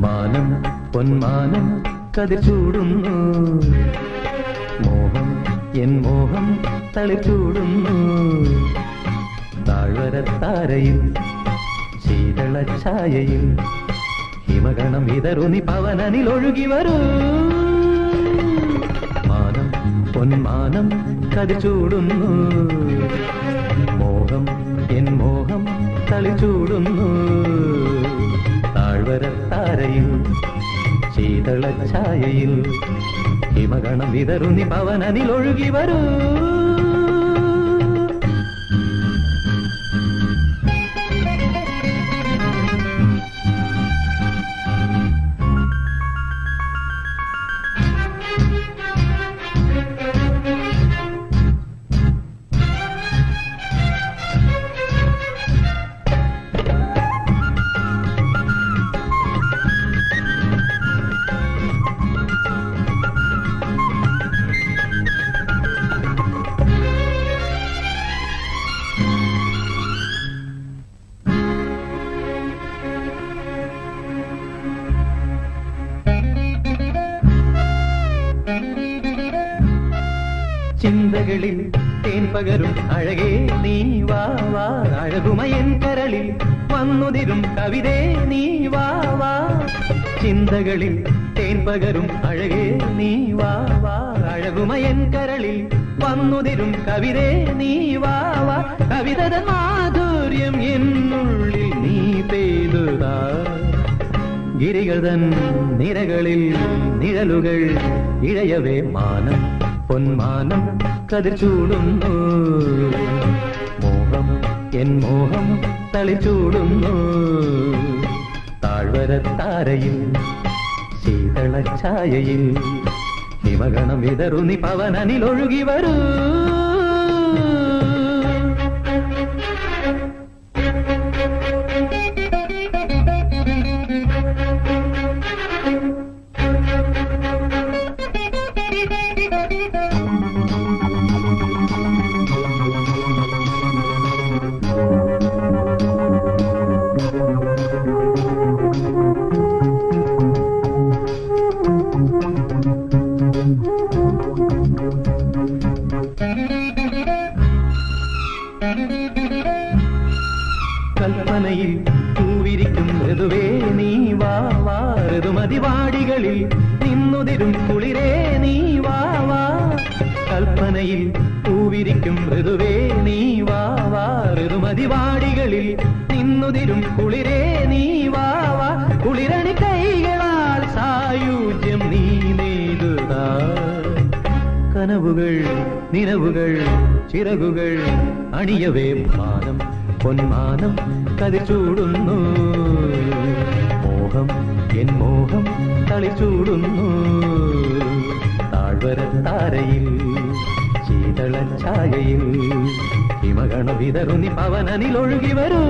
മാനം പൊന്മാനം കതിർ ചൂടുന്നു, മോഹം എൻ മോഹം തളിർ ചൂടുന്നു. താഴ്വരത്താരയിൽ ശീതള ഛായയിൽ ഹിമഗണം ഇതറുനി പവനനിൽ ഒഴുകി വരൂ. മാനം പൊന്മാനം കതിർ ചൂടുന്നു, മോഹം എൻ മോഹം തളിർ ചൂടുന്നു. താഴ്വരത്താരയിൽ ശീതള ഛായയിൽ ഹിമഗണം വിതറുന്നി പവനനിൽ ഒഴുകി വരൂ. ചിന്തകളിൽ തേൻ പകരും അഴകേ നീ വാ വാ. അഴകുമയൻ കരളിൽ വന്നുതിരും കവിതേ നീ വാ വാ. ചിന്തകളിൽ തേൻ പകരും അഴകേ നീ വാ വാ. അഴകുമയൻ കരളിൽ വന്നുതിരും കവിതേ നീ വാ വാ. കവിതത മാധുര്യം എന്നുള്ളിൽ നീ പെയ്തുതാ. ഗിരികൾ തൻ നിരകളിൽ നിഴലുകൾ ഇഴയവേ മാനം പൊന്മാനം കതിർ ചൂടുന്നു, മോഹം എൻ മോഹം തളിർ ചൂടുന്നു. താഴ്വരത്താരയിൽ ശീതള ഛായയിൽ ഹിമഗണം വിതറുന്നി പവനനിൽ ഒഴുകി വരൂ. കൽപ്പനയിൽ പൂവിരിക്കും ഋതുവേ നീ വാ വാ. ഋതുമതിവാടികളിൽ നിന്നുതിരും കുളിരേ നീ വാ വാ. കൽപ്പനയിൽ പൂവിരിക്കും ഋതുവേ നീ വാ വാ. ഋതുമതിവാടികളിൽ നിന്നുതിരും കുളിരേ നീ വാ വാ. കുളിരണി കൈകളാൽ സായുജ്യം നീ നെയ്തുതാ. കനവുകൾ നിലവുകൾ ചിറകുകൾ അണിയവേ മാനം പൊന്മാനം കതിർ ചൂടുന്നു, മോഹം എൻ മോഹം തളിർ ചൂടുന്നു. താഴ്വരത്താരയിൽ ശീതള ഛായയിൽ ഹിമഗണ വിതറുന്നി പവനനിൽ ഒഴുകി വരൂ.